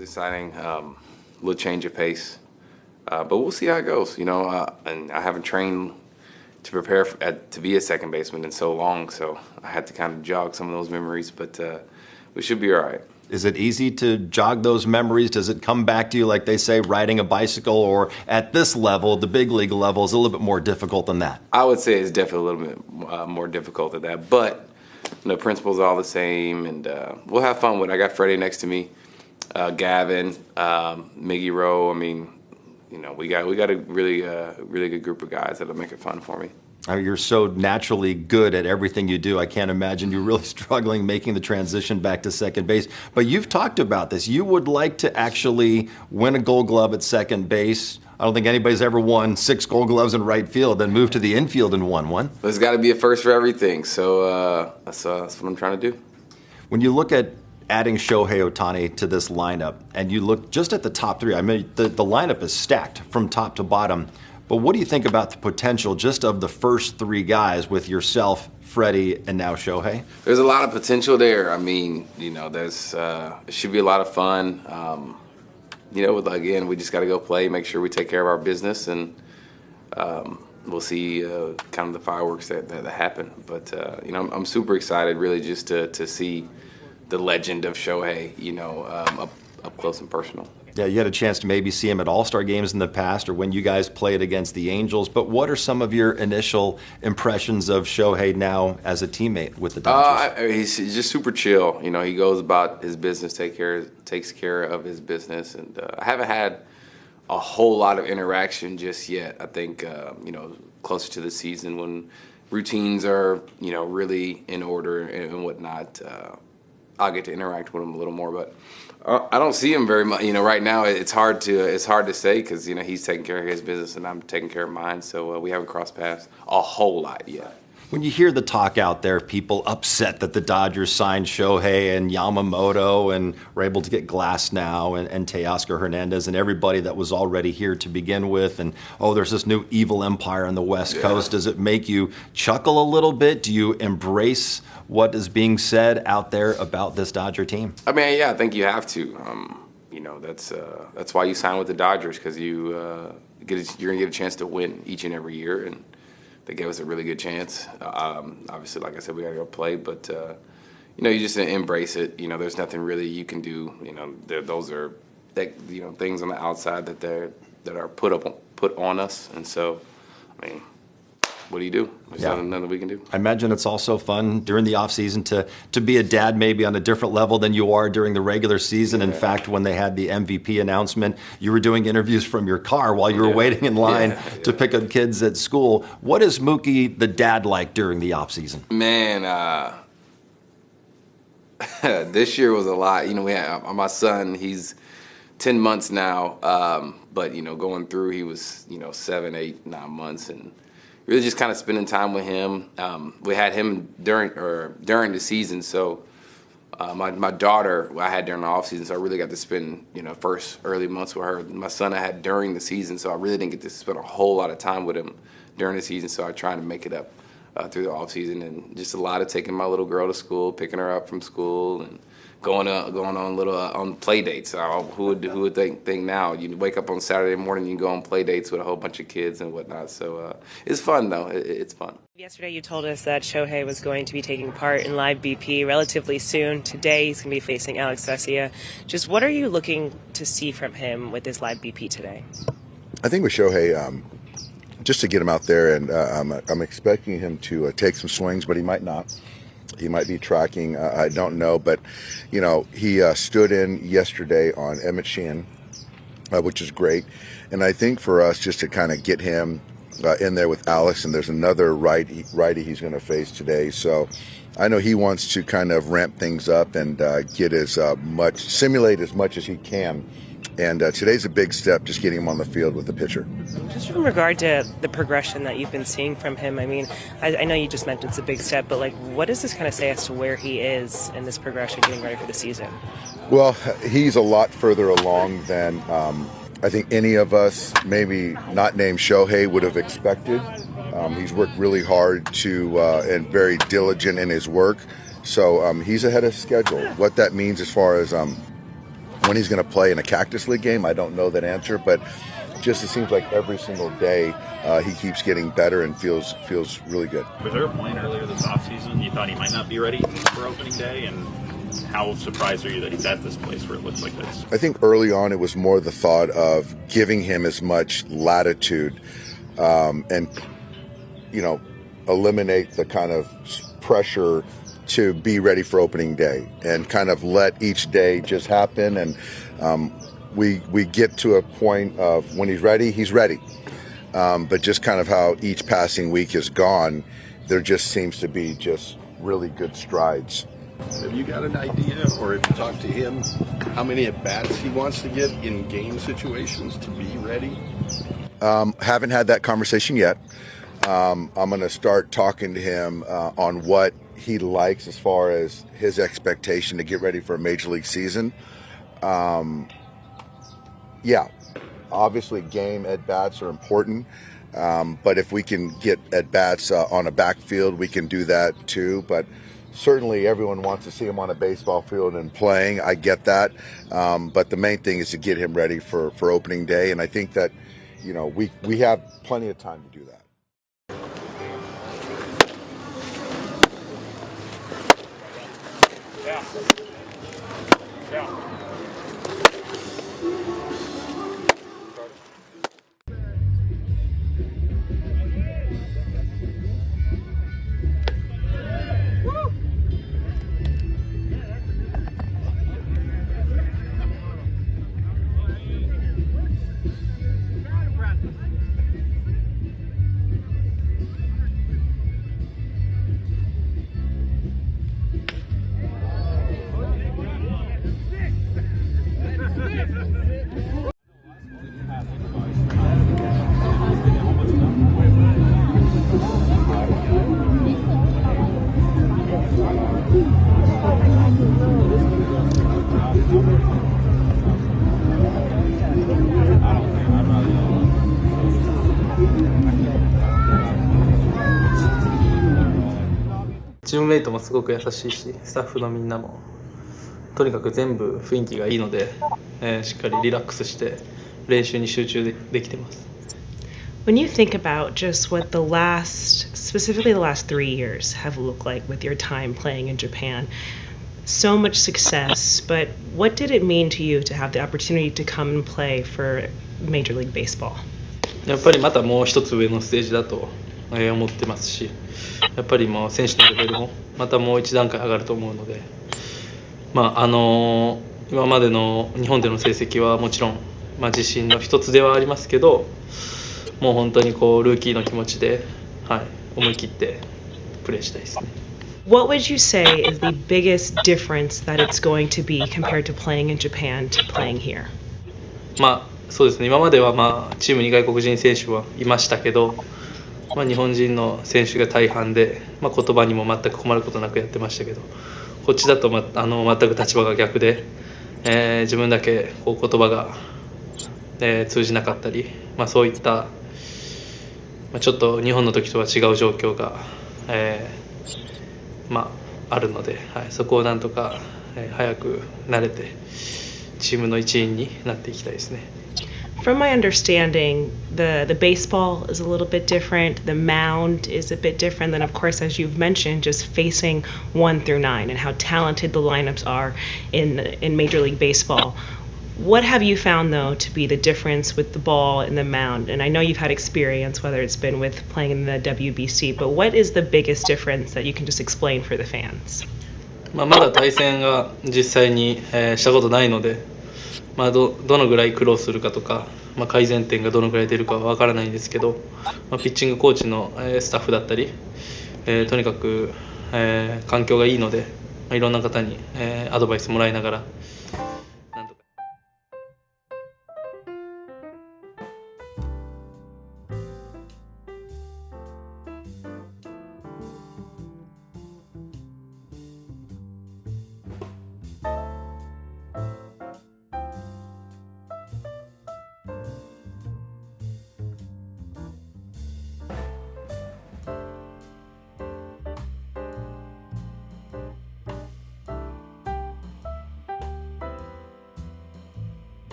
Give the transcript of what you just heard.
exciting. Little change of pace. But we'll see how it goes. And I haven't trained to prepare to be a second baseman in so long, so I had to kind of jog some of those memories, but we should be all right. Is it easy to jog those memories? Does it come back to you, like they say, riding a bicycle, or at this level, the big league level, is a little bit more difficult than that? I would say it's definitely a little bit more difficult than that, but the principles are all the same, and we'll have fun with it. I got Freddie next to me, Gavin, Miggy Rowe. I mean, we got a really good group of guys that'll make it fun for me. You're so naturally good at everything you do. I can't imagine you're really struggling making the transition back to second base. But you've talked about this. You would like to actually win a Gold Glove at second base. I don't think anybody's ever won 6 Gold Gloves in right field, then moved to the infield and won one. There's got to be a first for everything. So that's what I'm trying to do. When you look at adding Shohei Ohtani to this lineup, and you look just at the top 3, I mean, the lineup is stacked from top to bottom. But what do you think about the potential just of the first 3 guys with yourself, Freddie, and now Shohei? There's a lot of potential there. I mean, there's it should be a lot of fun. Again, we just got to go play, make sure we take care of our business, and we'll see kind of the fireworks that happen. But I'm super excited, really, just to see the legend of Shohei, up close and personal. Yeah, you had a chance to maybe see him at All-Star games in the past or when you guys played against the Angels. But what are some of your initial impressions of Shohei now as a teammate with the Dodgers? He's just super chill. He goes about his business, takes care of his business. And I haven't had a whole lot of interaction just yet. I think, closer to the season when routines are, really in order and whatnot, I'll get to interact with him a little more. But I don't see him very much. Right now it's hard to say because he's taking care of his business and I'm taking care of mine. So we haven't crossed paths a whole lot yet. When you hear the talk out there, people upset that the Dodgers signed Shohei and Yamamoto and were able to get Glass now and Teoscar Hernandez and everybody that was already here to begin with. And, there's this new evil empire on the West Coast. Does it make you chuckle a little bit? Do you embrace what is being said out there about this Dodger team? I mean, yeah, I think you have to. That's why you sign with the Dodgers, because you're going to get a chance to win each and every year. And they gave us a really good chance. Obviously, like I said, we got to go play, but you just embrace it. There's nothing really you can do. Those are things on the outside that are put on us, and so I mean, what do you do? There's nothing we can do. I imagine it's also fun during the off season to be a dad maybe on a different level than you are during the regular season. In fact, when they had the MVP announcement, you were doing interviews from your car while you were waiting in line to pick up kids at school. What is Mookie, the dad, like during the off season? Man, this year was a lot. We had my son, he's 10 months now, but going through, he was 7, 8, 9 months, and really just kind of spending time with him. We had him during the season, so my daughter I had during the off season, so I really got to spend first early months with her. My son I had during the season, so I really didn't get to spend a whole lot of time with him during the season. So I tried to make it up through the off season, and just a lot of taking my little girl to school, picking her up from school, and going on little on play dates. Who would think now? You wake up on Saturday morning, you go on play dates with a whole bunch of kids and whatnot. So it's fun though. It's fun. Yesterday you told us that Shohei was going to be taking part in live BP relatively soon. Today he's going to be facing Alex Vesia. Just what are you looking to see from him with this live BP today? I think with Shohei, just to get him out there, and I'm expecting him to take some swings, but he might not. He might be tracking. I don't know. But, he stood in yesterday on Emmett Sheehan, which is great. And I think for us just to kind of get him in there with Alex, and there's another righty he's going to face today. So I know he wants to kind of ramp things up and get simulate as much as he can. And today's a big step, just getting him on the field with the pitcher. Just in regard to the progression that you've been seeing from him, I mean, I know you just mentioned it's a big step, but what does this kind of say as to where he is in this progression getting ready for the season? Well, he's a lot further along than I think any of us, maybe not named Shohei, would have expected. He's worked really hard and very diligent in his work. So he's ahead of schedule. What that means as far as when he's going to play in a Cactus League game, I don't know that answer, but just it seems like every single day he keeps getting better and feels really good. Was there a point earlier this offseason you thought he might not be ready for opening day, and how surprised are you that he's at this place where it looks like this? I think early on it was more the thought of giving him as much latitude and, eliminate the kind of pressure to be ready for opening day and kind of let each day just happen. And we get to a point of when he's ready. But just kind of how each passing week has gone, there just seems to be just really good strides. Have you got an idea, or have you talked to him, how many at-bats he wants to get in game situations to be ready? Haven't had that conversation yet. I'm going to start talking to him on what he likes as far as his expectation to get ready for a major league season. Obviously game at-bats are important, but if we can get at-bats on a backfield, we can do that too. But certainly everyone wants to see him on a baseball field and playing. I get that. But the main thing is to get him ready for opening day. And I think that, we have plenty of time to do that. Yeah. チームメイトもすごく優しいし、スタッフのみんなもとにかく全部雰囲気がいいので、しっかりリラックスして練習に集中できてます。When you think about just what specifically the last 3 years have looked like with your time playing in Japan, so much success, but what did it mean to you to have the opportunity to come and play for Major League Baseball? やっぱりまたもう一つ上のステージだと思ってますし、やっぱりもう選手のレベルもまたもう一段階上がると思うので、今までの日本での成績はもちろん、自信の一つではありますけど、もう本当にルーキーの気持ちで、思い切ってプレーしたいですね。What would you say is the biggest difference that it's going to be compared to playing in Japan to playing here? そうですね、今まではチームに外国人選手はいましたけど、日本人の選手が大半で、言葉にも全く困ることなくやってましたけど、こっちだと、全く立場が逆で、自分だけ言葉が、通じなかったり、そういった、ちょっと日本の時とは違う状況が、あるので、そこをなんとか、早く慣れてチームの一員になっていきたいですね。From my understanding, the baseball is a little bit different, the mound is a bit different, then of course, as you've mentioned, just facing 1 through 9 and how talented the lineups are in Major League Baseball. What have you found, though, to be the difference with the ball and the mound? And I know you've had experience, whether it's been with playing in the WBC, but what is the biggest difference that you can just explain for the fans? まだ対戦が実際に、したことないので、どのぐらい苦労するかとか、改善点がどのぐらい出るかは分からないんですけど、ピッチングコーチの、スタッフだったり、とにかく、環境がいいので、いろんな方に、アドバイスもらいながら